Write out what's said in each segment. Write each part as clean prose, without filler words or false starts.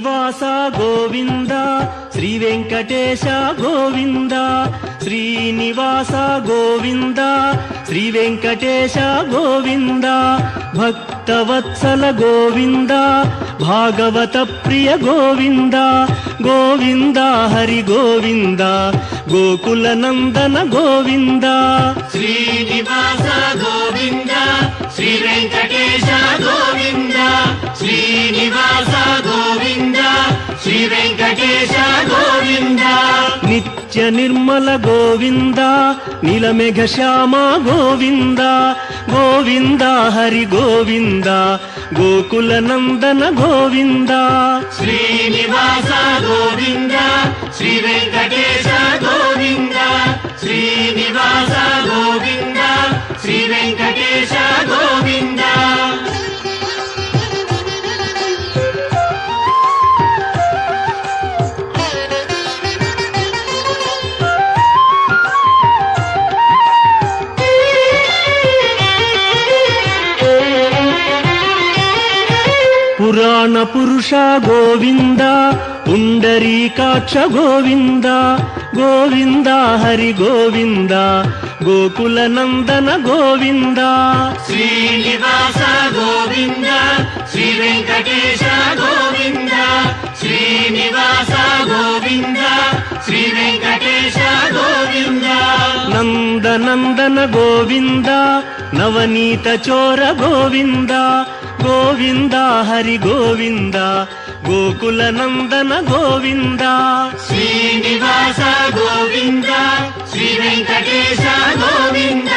శ్రీనివాస గోవింద శ్రీ వెంకటేశ గోవింద శ్రీనివాస గోవింద శ్రీ వెంకటేశ గోవింద భక్తవత్సల గోవింద భాగవత ప్రియ గోవింద గోవింద హరి గోవింద గోకుల నందన గోవింద శ్రీనివాస గోవింద శ్రీ వెంకటేశ గోవింద శ్రీనివాస గోవింద శ్రీ వెంకటేశ గోవింద నిత్య నిర్మల గోవింద నీలమేఘ శ్యామ గోవింద గోవింద హరి గోవింద గోకుల నందన గోవింద శ్రీనివాస గోవింద శ్రీ వెంకటేశ గోవింద శ్రీనివాస గోవింద శ్రీ వెంకటేశ గోవింద పురాణ పురుష గోవింద పుండరీకాక్ష గోవింద గోవింద హరి గోవింద గోకుల నందన గోవింద శ్రీనివాస గోవింద శ్రీ వెంకటేశ గోవింద శ్రీనివాస గోవింద శ్రీ వెంకటేశ గోవింద నందనందన గోవింద నవనీత చోర గోవింద గోవింద హరి గోవింద గోకుల నందన గోవింద శ్రీనివాస గోవింద శ్రీ వెంకటేశ గోవింద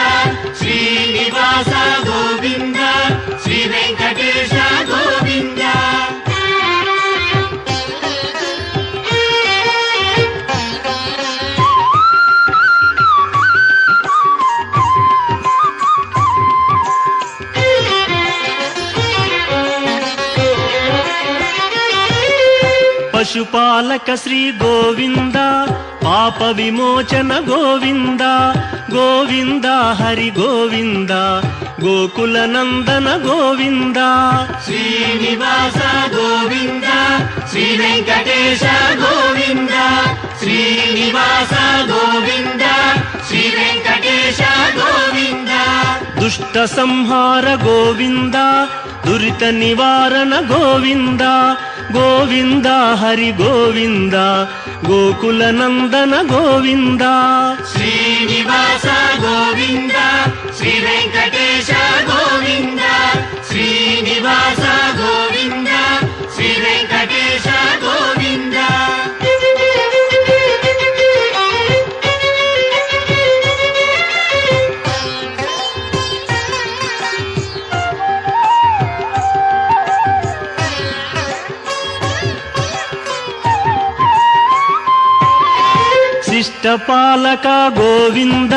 శ్రీనివాస గోవింద శ్రీ వెంకటేశ గోవింద పశుపాలక శ్రీ గోవింద పాప విమోచన గోవింద గోవింద హరి గోవింద గోకుల నందన గోవింద శ్రీనివాస గోవింద శ్రీ వెంకటేశ గోవింద శ్రీనివాస గోవింద శ్రీ వెంకటేశ గోవింద దుష్ట సంహార గోవింద దురిత నివారణ గోవింద గోవింద హరి గోవింద గోకుల నందన గోవింద శ్రీనివాస గోవింద శ్రీ వెంకటేశ గోవింద శ్రీనివాస గోవింద శ్రీ వెంకటేశ గోవింద శిష్టపాలక గోవింద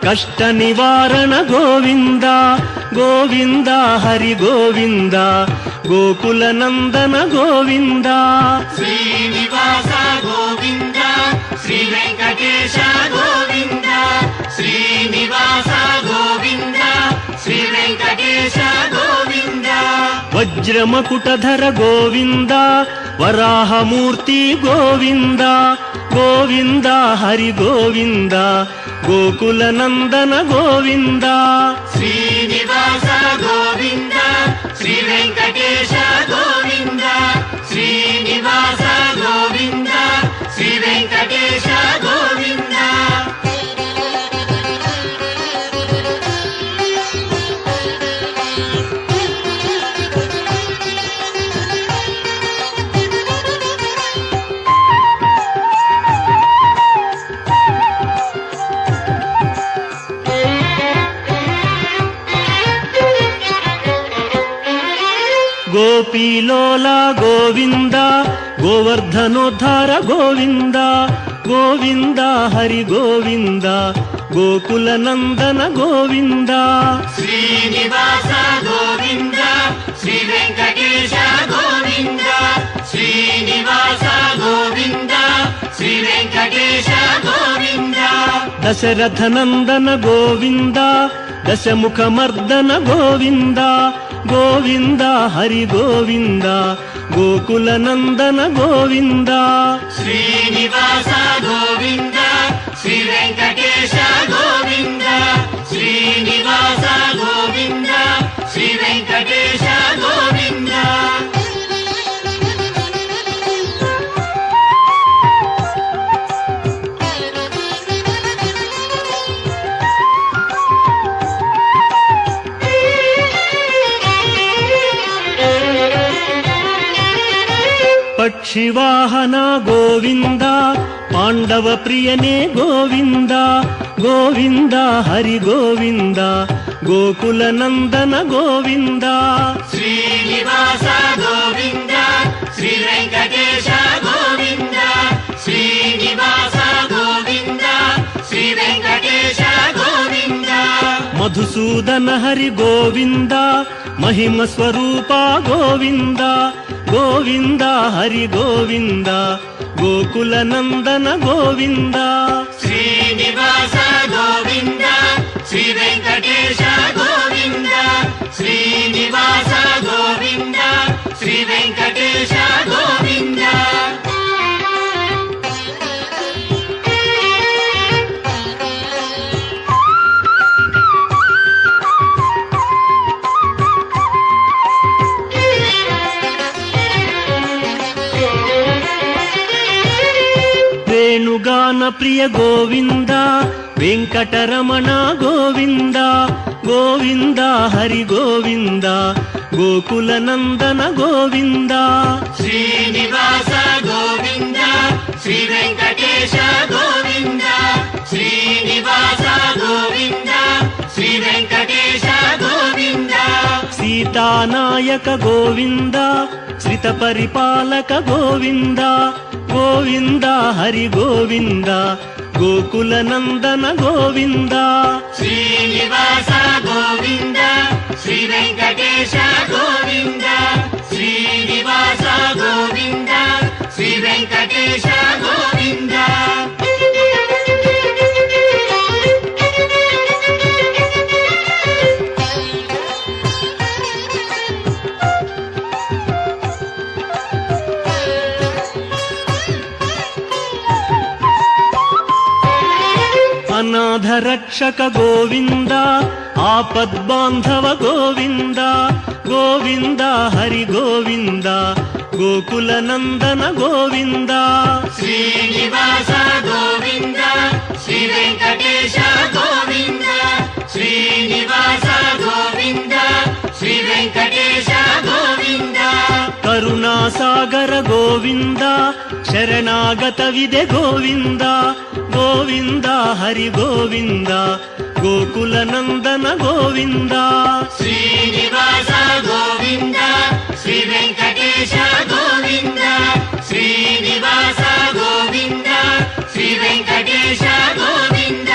కష్ట నివారణ గోవింద గోవింద హరి గోవింద గోకుల నందన గోవింద శ్రీనివాస గోవింద శ్రీ వెంకటేశ గోవింద శ్రీనివాస గోవింద శ్రీ వెంకటేశ గోవింద వజ్రమకుటధర గోవింద వరాహమూర్తి గోవింద గోవింద హరి గోవింద గోకుల నందన గోవింద శ్రీనివాస గోవింద శ్రీ వెంకటేశ గోవింద శ్రీనివాస గోవింద శ్రీ వెంకటేశ గోవింద గోపీలోల గోవింద గోవర్ధనోద్ధార గోవింద గోవింద హరి గోవింద గోకుల నందన గోవింద శ్రీనివాస గోవింద శ్రీ వెంకటేశ గోవింద శ్రీనివాస గోవింద శ్రీ వెంకటేశ గోవింద దశరథ నందన గోవింద దశముఖమర్దన గోవింద గోవింద హరి గోవింద గోకుల నందన గోవింద శ్రీనివాస గోవింద శ్రీ వెంకటేశ గోవింద శ్రీనివాస గోవింద శ్రీ వెంకటేశ గోవింద పక్షివాహన గోవింద పాండవ ప్రియనే గోవింద గోవింద హరి గోవింద గోకుల నందన గోవింద శ్రీనివాస గోవింద శ్రీ వెంకటేశ గోవింద శ్రీనివాస గోవింద శ్రీ వెంకటేశ గోవింద మధుసూదన హరి గోవింద మహిమ స్వరూప గోవింద గోవింద హరి గోవింద గోకుల నందన గోవింద శ్రీనివాస గోవింద శ్రీ వెంకటేశ గోవింద శ్రీనివాస గోవింద శ్రీ వెంకటేశ గోవింద వేణుగాన ప్రియ గోవింద వెంకటరమణ గోవింద గోవింద హరి గోవింద గోకుల నందన గోవింద శ్రీనివాస గోవింద శ్రీ వెంకటేశ గోవింద శ్రీనివాస గోవింద శ్రీ వెంకటేశ గోవింద సీతానాయక గోవింద శ్రిత పరిపాలక గోవింద గోవింద హరి గోవింద గోకుల నందన గోవింద శ్రీనివాస గోవింద శ్రీ వెంకటేశ గోవింద శ్రీనివాస గోవింద శ్రీ వెంకటేశ గోవింద అనాథ రక్షక గోవింద ఆపద్బాంధవ గోవింద గోవింద హరి గోవింద గోకుల నందన గోవింద శ్రీనివాస గోవింద శ్రీ వెంకటేశ గోవింద శ్రీనివాస గోవింద శ్రీ వెంకటేశ గోవింద కరుణాసాగర గోవింద శరణాగత విదే గోవింద గోవింద హరి గోవింద గోకుల నందన గోవింద శ్రీనివాస గోవింద శ్రీ వెంకటేశ గోవింద శ్రీనివాస గోవింద శ్రీ వెంకటేశ గోవింద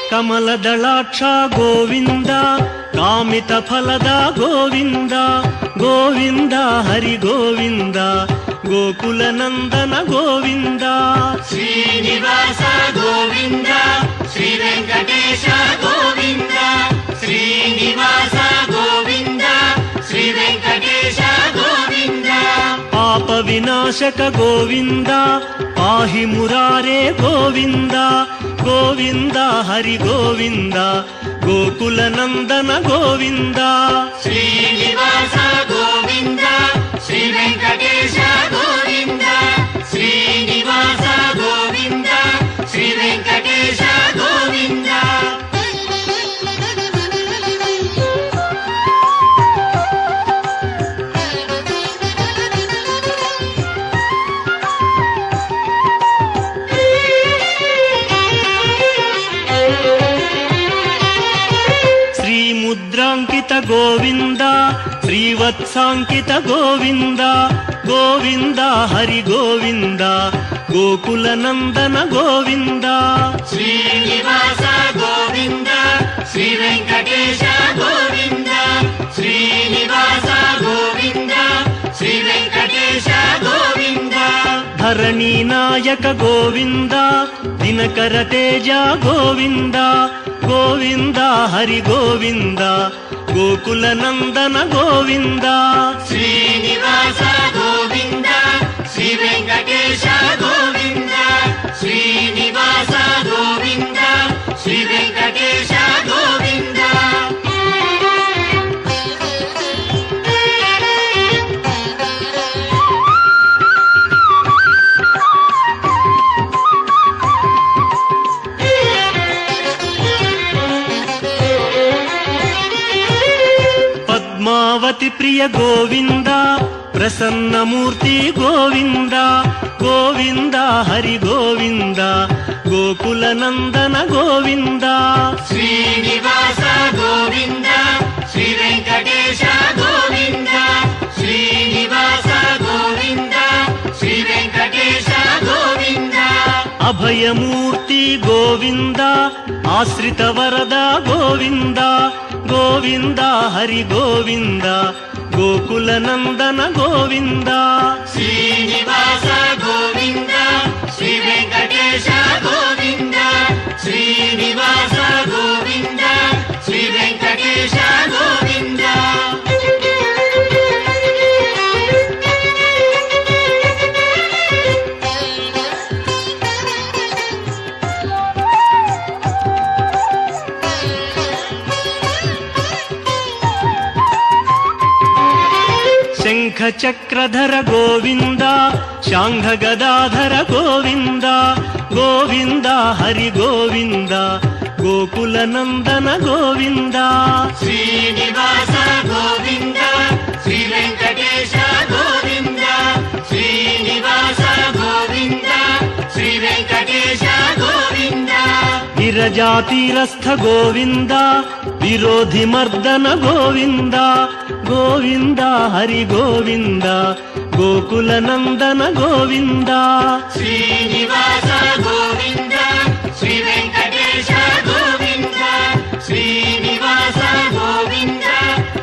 ಕಮಲದಳಾಕ್ಷ ಗೋವಿಂದ ಕಾಮಿತ ಫಲದ ಗೋವಿಂದ ಗೋವಿಂದ ಹರಿ ಗೋವಿಂದ ಗೋಕುಲ ನಂದನ ಗೋವಿಂದ ಶ್ರೀನಿವಾಸ ಗೋವಿಂದ ಶ್ರೀ ವೆಂಕಟೇಶ ಗೋವಿಂದ ಶ್ರೀನಿವಾಸ ಗೋವಿಂದ ಶ್ರೀ ವೆಂಕಟೇಶ ಗೋವಿಂದ ಪಾಪ ವಿನಾಶಕ ಗೋವಿಂದ ಪಾಹಿ ಮುರಾರೇ ಗೋವಿಂದ ಗೋವಿಂದ ಹರಿ ಗೋವಿಂದ ಗೋಕುಲ ನಂದನ ಗೋವಿಂದ ಶ್ರೀನಿವಾಸ ಗೋವಿಂದ ಶ್ರೀ ವೆಂಕಟೇಶ ಗೋವಿಂದ ಶ್ರೀನಿವಾಸ ಗೋವಿಂದ ಶ್ರೀ ವೆಂಕಟೇಶ ಗೋವಿಂದ ಶ್ರೀಮುದ್ರಾಂಕಿತ ಗೋವಿಂದ ಶ್ರೀವತ್ಸಾಂಕಿತ ಗೋವಿಂದ ಗೋವಿಂದ ಹರಿ ಗೋವಿಂದ ಗೋಕುಲ ನಂದನ ಗೋವಿಂದ ಶ್ರೀನಿವಾಸ ಗೋವಿಂದ ಶ್ರೀ ವೆಂಕಟೇಶ ಗೋವಿಂದ ಶ್ರೀನಿವಾಸ ಗೋವಿಂದ ಶ್ರೀ ವೆಂಕಟೇಶ ಗೋವಿಂದ ಧರಣಿ ನಾಯಕ ಗೋವಿಂದ ದಿನಕರ ತೇಜ ಗೋವಿಂದ ಗೋವಿಂದ ಹರಿ ಗೋವಿಂದ ಗೋಕುಲ ನಂದನ ಗೋವಿಂದ ಶ್ರೀನಿವಾಸ ಗೋವಿಂದ ಶ್ರೀ ವೆಂಕಟೇಶ ಗೋವಿಂದ ಶ್ರೀನಿವಾಸ ಗೋವಿಂದ ಶ್ರೀ ವೆಂಕಟೇಶ ಗೋವಿಂದ ಪದ್ಮಾವತಿ ಪ್ರಿಯ ಗೋವಿಂದ ಪ್ರಸನ್ನ ಮೂರ್ತಿ ಗೋವಿಂದ ಗೋವಿಂದ ಹರಿ ಗೋವಿಂದ ಗೋಕುಲ ನಂದನ ಗೋವಿಂದ ಶ್ರೀನಿವಾಸ ಗೋವಿಂದ ಶ್ರೀ ವೆಂಕಟೇಶ ಗೋವಿಂದ ಶ್ರೀನಿವಾಸ ಗೋವಿಂದ ಶ್ರೀ ವೆಂಕಟೇಶ ಗೋವಿಂದ ಅಭಯ ಮೂರ್ತಿ ಗೋವಿಂದ ಆಶ್ರಿತ ವರದ ಗೋವಿಂದ ಗೋವಿಂದ ಹರಿ ಗೋವಿಂದ ಗೋಕುಲ ನಂದನ ಗೋವಿಂದ ಶ್ರೀನಿವಾಸ ಗೋವಿಂದ ಶ್ರೀ ವೆಂಕಟೇಶ ಗೋವಿಂದ ಶ್ರೀನಿವಾಸ ಗೋವಿಂದ ಶ್ರೀ ವೆಂಕಟೇಶ ಗೋವಿಂದ ಶಂಖ ಚಕ್ರಧರ ಗೋವಿಂದ ಶಾಂಘ ಗದಾಧರ ಗೋವಿಂದ ಗೋವಿಂದ ಹರಿ ಗೋವಿಂದ ಗೋಕುಲ ನಂದನ ಗೋವಿಂದ ಶ್ರೀನಿವಾಸ ಗೋವಿಂದ ಶ್ರೀ ವೆಂಕಟೇಶ ಗೋವಿಂದ ಶ್ರೀನಿವಾಸ ಗೋವಿಂದ ಶ್ರೀ ವೆಂಕಟೇಶ ಗೋವಿಂದ ವಿರಜಾತೀರಸ್ಥ ಗೋವಿಂದ ವಿರೋಧಿ ಮರ್ದನ ಗೋವಿಂದ ಗೋವಿಂದ ಹರಿ ಗೋವಿಂದ ಗೋಕುಲ ನಂದನ ಗೋವಿಂದ ಶ್ರೀನಿವಾಸ ಗೋವಿಂದ ಶ್ರೀ ವೆಂಕಟೇಶ ಗೋವಿಂದ ಶ್ರೀನಿವಾಸ ಗೋವಿಂದ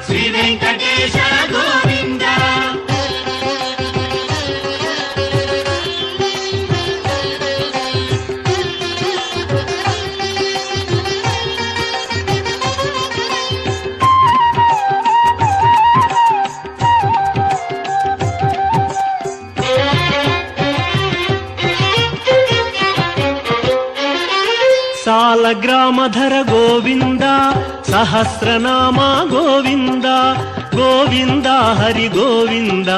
ಶ್ರೀ ವೆಂಕಟೇಶ ಗೋವಿಂದ ಸಾಲಗ್ರಾಮಧರ ಗೋವಿಂದ ಸಹಸ್ರನಾಮ ಗೋವಿಂದ ಗೋವಿಂದ ಹರಿ ಗೋವಿಂದ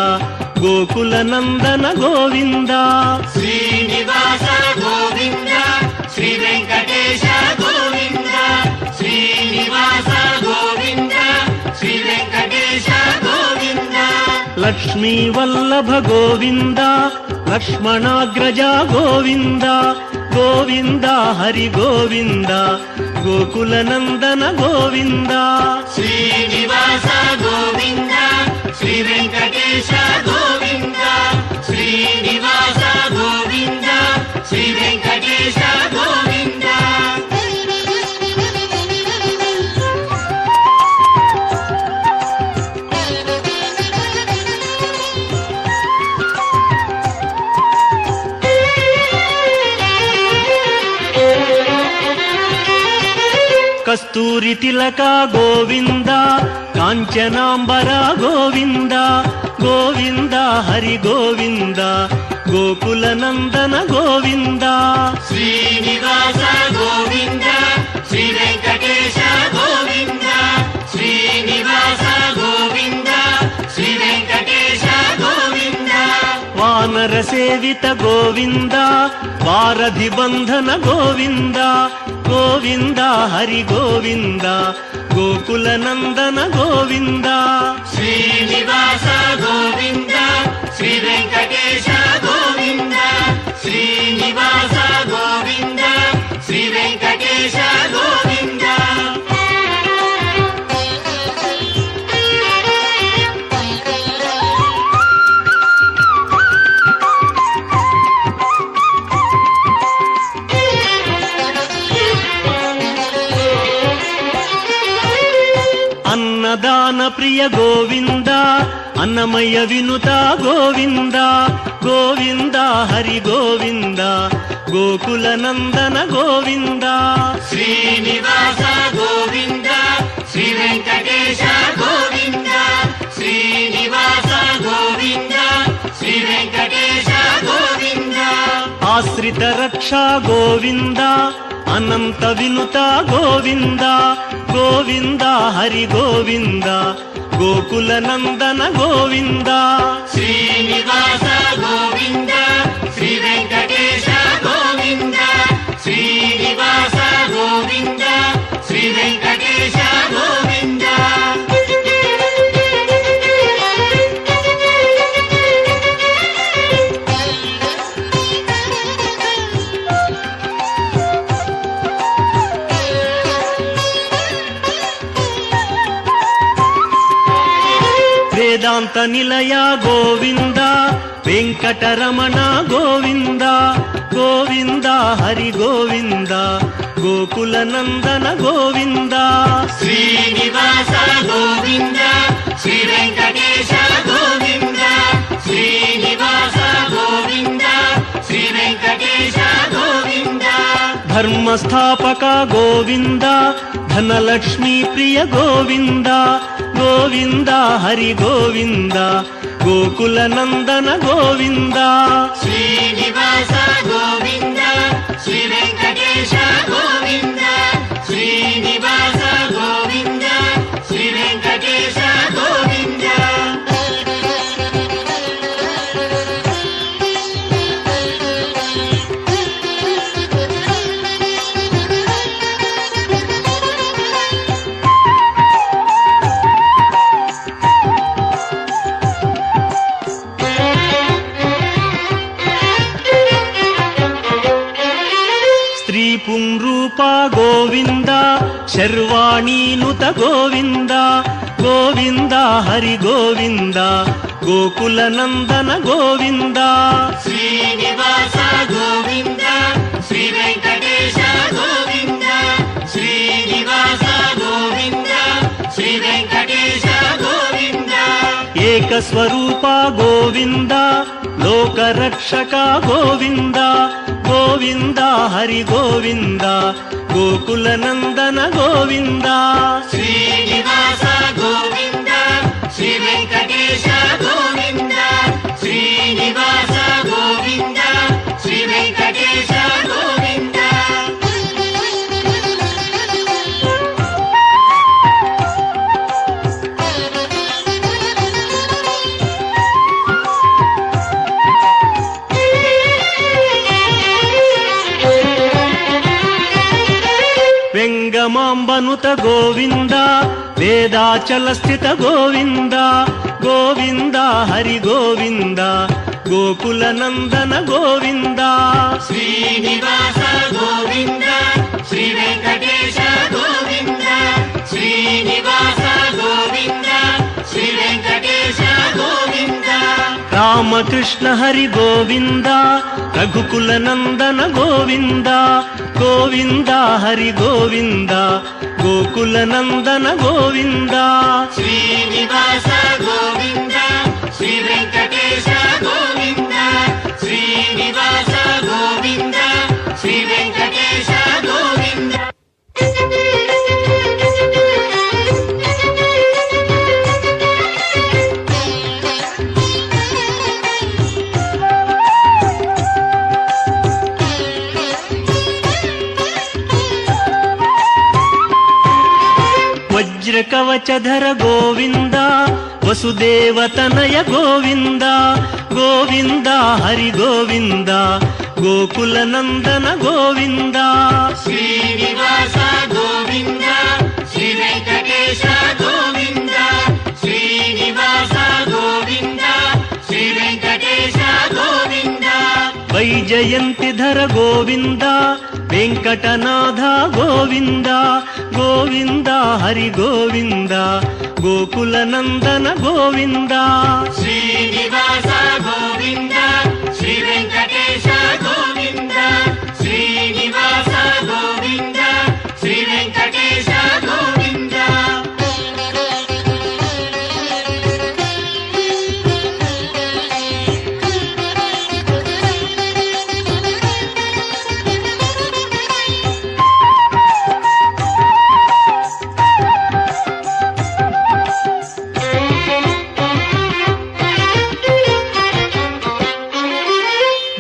ಗೋಕುಲ ನಂದನ ಗೋವಿಂದ ಶ್ರೀನಿವಾಸ ಗೋವಿಂದ ಶ್ರೀ ವೆಂಕಟೇಶ ಗೋವಿಂದ ಶ್ರೀನಿವಾಸ ಗೋವಿಂದ ಶ್ರೀ ವೆಂಕಟೇಶ ಗೋವಿಂದ ಲಕ್ಷ್ಮೀ ವಲ್ಲಭ ಗೋವಿಂದ ಲಕ್ಷ್ಮಣಾಗ್ರಜ ಗೋವಿಂದ ಗೋವಿಂದ ಹರಿ ಗೋವಿಂದ ಗೋಕುಲ ನಂದನ ಗೋವಿಂದ ಶ್ರೀನಿವಾಸ ಗೋವಿಂದ ಶ್ರೀ ವೆಂಕಟೇಶ ಗೋವಿಂದ ಶ್ರೀನಿವಾಸ ಗೋವಿಂದ ಶ್ರೀ ವೆಂಕಟೇಶ ಗೋವಿಂದ ಕಸ್ತೂರಿ ತಿಲಕ ಗೋವಿಂದ ಕಾಂಚನಾಂಬರ ಗೋವಿಂದ ಗೋವಿಂದ ಹರಿ ಗೋವಿಂದ ಗೋಕುಲ ನಂದನ ಗೋವಿಂದ ಶ್ರೀನಿವಾಸ ಗೋವಿಂದ ಶ್ರೀ ವೆಂಕಟೇಶ ಗೋವಿಂದ ಶ್ರೀನಿವಾಸ ಗೋವಿಂದ ಶ್ರೀ ವೆಂಕಟೇಶ ಗೋವಿಂದ ವಾನರ ಸೇವಿತ ಗೋವಿಂದ ವಾರಧಿ ಬಂಧನ ಗೋವಿಂದ ಗೋವಿಂದ ಹರಿ ಗೋವಿಂದ ಗೋಕುಲ ನಂದನ ಗೋವಿಂದ ಶ್ರೀನಿವಾಸ ಗೋವಿಂದ ಶ್ರೀ ವೆಂಕಟೇಶ ಗೋವಿಂದ ಶ್ರೀನಿವಾಸ ಗೋವಿಂದ ಶ್ರೀ ವೆಂಕಟೇಶ ಗೋವಿಂದ ప్రాణప్రియ గోవింద అన్నమయ్య వినుత గోవింద గోవింద హరి గోవింద గోకుల నందన గోవింద శ్రీనివాస గోవింద శ్రీ వెంకటేశ గోవింద శ్రీనివాస గోవింద శ్రీ వెంకటేశ గోవింద ఆశ్రిత రక్షా గోవింద అనంత వినుత గోవింద గోవింద హరి గోవింద గోకుల నందన గోవింద శ్రీనివాస గోవింద శ్రీ వెంకటేశ గోవింద శ్రీనివాస గోవింద శ్రీ వెంకటేశ గోవింద వేదాంత నిలయ గోవింద వెంకటరమణ గోవింద గోవింద హరి గోవింద గోకుల నందన గోవింద శ్రీనివాస గోవింద శ్రీ వెంకటేశ గోవింద శ్రీనివాస గోవింద శ్రీ వెంకటేశ గోవింద ధర్మస్థాపక గోవింద ధనలక్ష్మీ ప్రియ గోవింద గోవింద హరి గోవింద గోకుల నందన గోవింద శ్రీనివాస గోవింద శ్రీ వెంకటేశ గోవింద శ్రీనివాస గోవింద శ్రీ వెంకటేశ గోవింద స్త్రీ పుంరూప గోవింద శర్వాణీనుత గోవింద గోవింద హరి గోవింద గోకుల నందన గోవింద శ్రీనివాస గోవింద శ్రీ వెంకటేశ గోవింద శ్రీనివాస గోవింద శ్రీ వెంకటేశ గోవింద ఏకస్వరూప గోవింద లోకరక్షక గోవింద గోవింద హరి గోవింద గోకుల నందన గోవింద శ్రీనివాస గోవింద శ్రీ వెంకటేశ గోవింద శ్రీనివాస గోవింద శ్రీ వెంకటేశ గోవింద వెంగమాంబనుత గోవింద వేదాచల స్థిత గోవింద గోవింద హరి గోవింద గోకుల నందన గోవింద శ్రీనివాస గోవింద శ్రీ వెంకటేశ గోవింద శ్రీనివాస గోవింద శ్రీ వెంకటేశ గోవింద రామకృష్ణ హరి గోవింద రఘుకుల నందన గోవింద గోవింద హరి గోవింద గోకుల నందన గోవింద శ్రీనివాస గోవింద శ్రీ వెంకటేశ గోవింద శ్రీనివాస గోవింద శ్రీ వెంకటేశ గోవింద వజ్రకవచధర గోవింద వసుదేవతనయ గోవింద గోవింద హరి గోవింద గోకుల నందన గోవింద శ్రీనివాస గోవింద శ్రీ వెంకటేశ గోవింద శ్రీనివాస గోవింద శ్రీ వెంకటేశ గోవింద వైజయంతిధర గోవింద వెంకటనాథ గోవింద గోవింద హరి గోవింద గోకుల నందన గోవింద శ్రీనివాస గోవింద శ్రీ వెంకటేశ గోవింద శ్రీనివాస గోవింద శ్రీ వెంకటేశ గోవింద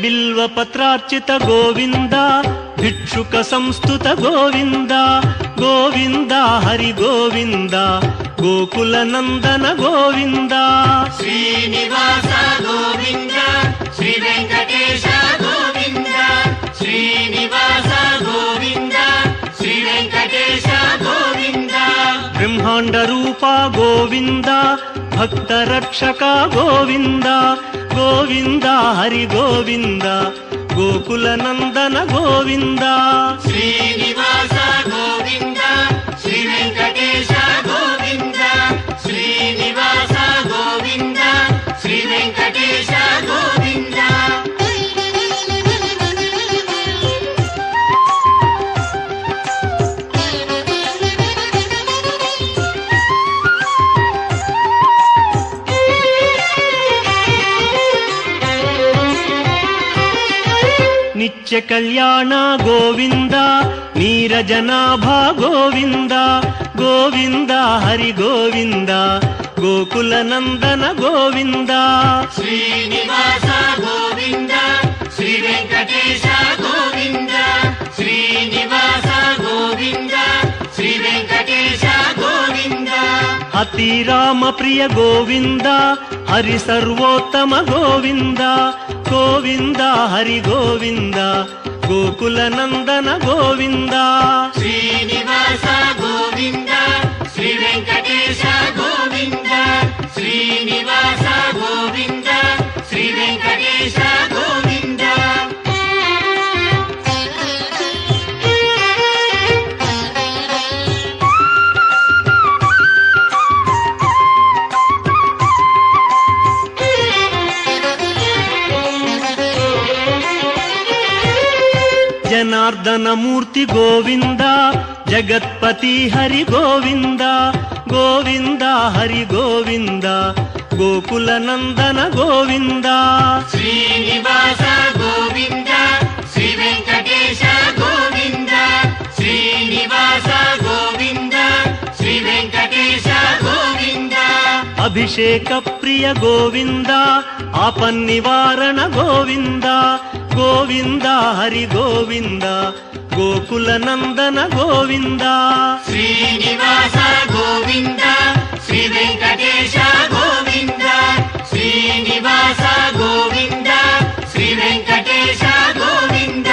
బిల్వ పత్రార్చిత గోవింద భిక్షుక సంస్థుత గోవింద గోవింద హరి గోవింద గోకుల నందన గోవింద శ్రీనివాస గోవింద శ్రీ వెంకటేశ గోవింద శ్రీనివాస గోవింద శ్రీ వెంకటేశ గోవింద బ్రహ్మాండ రూప గోవింద భక్త రక్షక గోవింద గోవింద హరి గోవింద గోకుల నందన గోవింద శ్రీనివాస గోవింద శ్రీ వెంకటేశ గోవింద శ్రీనివాస గోవింద శ్రీ వెంకటేశ గోవింద నిత్య కళ్యాణ గోవింద నీరజనాభ గోవింద గోవింద హరి గోవింద గోకుల నందన గోవింద శ్రీనివాస గోవింద శ్రీ వెంకటేశ గోవింద శ్రీనివాస గోవింద శ్రీ వెంకటేశ గోవింద అతి రామ ప్రియ గోవింద హరి సర్వోత్తమ గోవింద గోవింద హరి గోవింద గోకుల నందన గోవింద శ్రీనివాస గోవింద శ్రీ వెంకటేశ గోవింద శ్రీనివాస గోవింద శ్రీ వెంకటేశ గోవింద జనార్దన మూర్తి గోవింద జగత్పతి హరి గోవింద గోవింద హరి గోవింద గోకుల నందన గోవింద శ్రీనివాస గోవింద శ్రీ వెంకటేశ గోవింద శ్రీనివాస గోవింద శ్రీ వెంకటేశ గోవింద అభిషేక ప్రియ గోవింద ఆపన్నివారణ గోవింద గోవింద హరి గోవింద గోకుల నందన గోవింద శ్రీనివాస గోవింద శ్రీ వెంకటేశ గోవింద శ్రీనివాస గోవింద శ్రీ వెంకటేశ గోవింద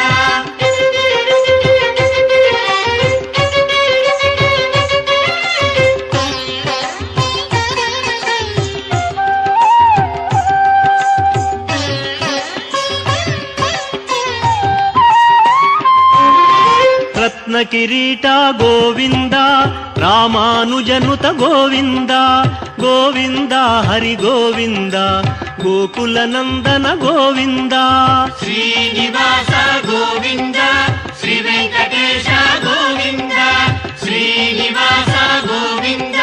రత్న కిరీట గోవింద రామానుజనుత గోవింద గోవింద హరి గోవింద గోకుల నందన గోవింద శ్రీనివాస గోవింద శ్రీ వెంకటేశ గోవింద శ్రీనివాస గోవింద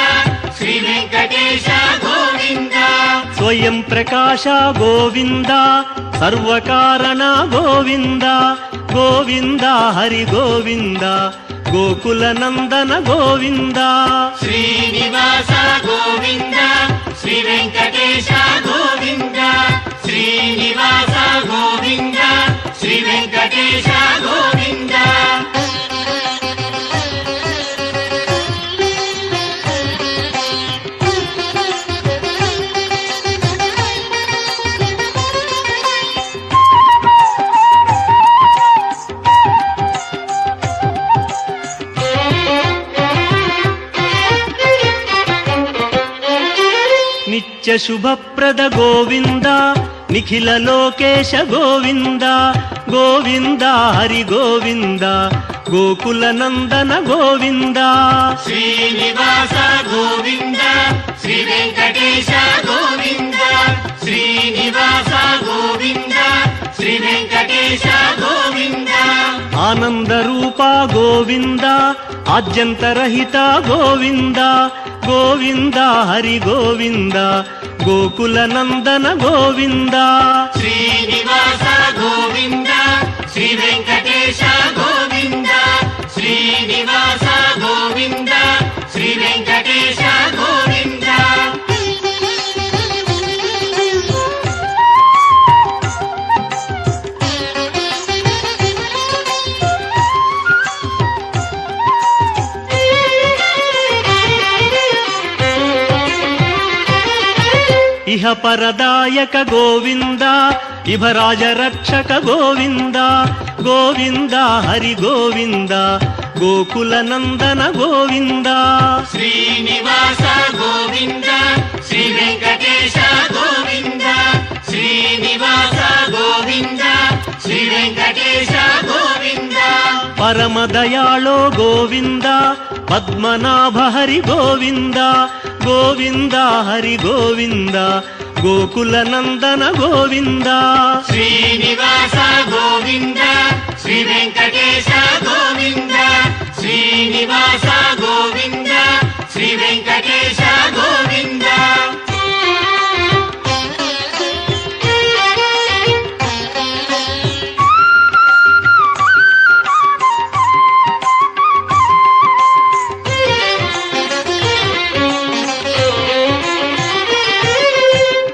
శ్రీ వెంకటేశ గోవింద స్వయం ప్రకాశ గోవింద సర్వకారణ గోవింద గోవింద హరి గోవింద గోకుల నందన గోవింద శ్రీనివాస గోవింద శ్రీ వెంకటేశ గోవింద శ్రీనివాస గోవింద శ్రీ వెంకటేశ గోవింద నిత్య శుభప్రద గోవింద నిఖిల లోకేశ గోవింద గోవింద హరి గోవింద గోకుల నందన గోవింద శ్రీనివాస గోవింద శ్రీ వెంకటేశ గోవింద శ్రీనివాస గోవింద శ్రీ వెంకటేశ గోవింద ఆనంద రూప గోవింద ఆద్యంతరహిత గోవింద గోవింద హరి గోవింద గోకుల నందన గోవింద శ్రీనివాస గోవింద శ్రీ వెంకటేశ గోవింద శ్రీనివాస గోవింద శ్రీ వెంకటేశ గోవింద ఇహ పరదాయక గోవింద ఇభరాజ రక్షక గోవింద గోవింద హరి గోవింద గోకుల నందన గోవింద శ్రీనివాస గోవింద శ్రీ వెంకటేశ గోవింద శ్రీనివాస గోవింద శ్రీ వెంకటేశ గోవింద పరమదయాళో గోవింద పద్మనాభ హరి గోవింద గోవింద హరి గోవింద గోకుల నందన గోవింద శ్రీనివాస గోవింద శ్రీ వెంకటేశ గోవింద శ్రీనివాస గోవింద శ్రీ వెంకటేశ గోవింద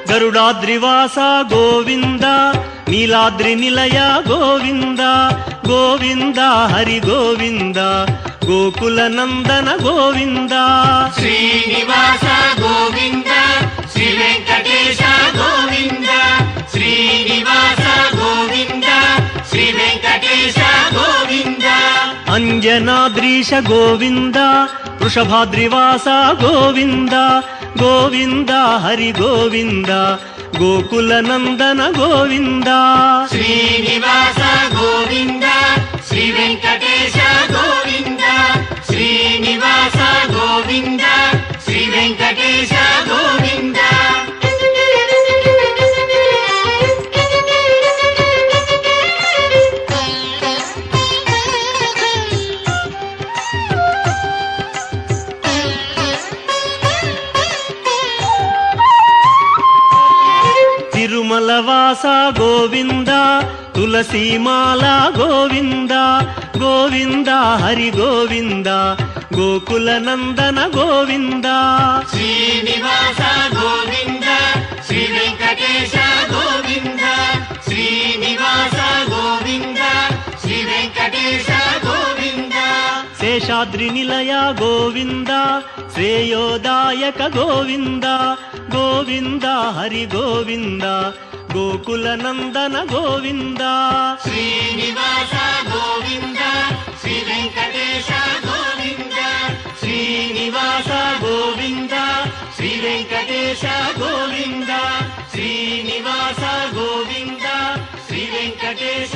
గరుడాద్రివాస గోవింద నీలాద్రి నిలయ గోవింద గోవింద హరి గోవింద గోకుల నందన గోవింద శ్రీనివాస గోవింద శ్రీ వెంకటేశ గోవింద శ్రీనివాస గోవింద శ్రీ వెంకటేశ గోవింద అంజనాద్రీశ గోవింద వృషభాద్రివాస గోవింద గోవింద హరి గోవింద గోకుల నందన గోవింద శ్రీనివాస గోవింద శ్రీ వెంకటేశ గోవింద శ్రీనివాస గోవింద శ్రీ వెంకటేశ గోవింద తిరుమలవాస గోవింద తులసీమాల గోవింద గోవింద హరి గోవింద గోకుల నందన గోవింద శ్రీనివాస గోవింద శ్రీ వెంకటేశ గోవింద శ్రీనివాస గోవింద శ్రీ వెంకటేశ గోవింద శేషాద్రి నిలయ గోవింద శ్రేయోదాయక గోవింద గోవింద హరి గోవింద గోకుల నందన గోవింద శ్రీనివాస గోవింద శ్రీ వెంకటేశ గోవింద శ్రీనివాస గోవింద శ్రీ వెంకటేశ గోవింద శ్రీనివాస గోవింద శ్రీ వెంకటేశ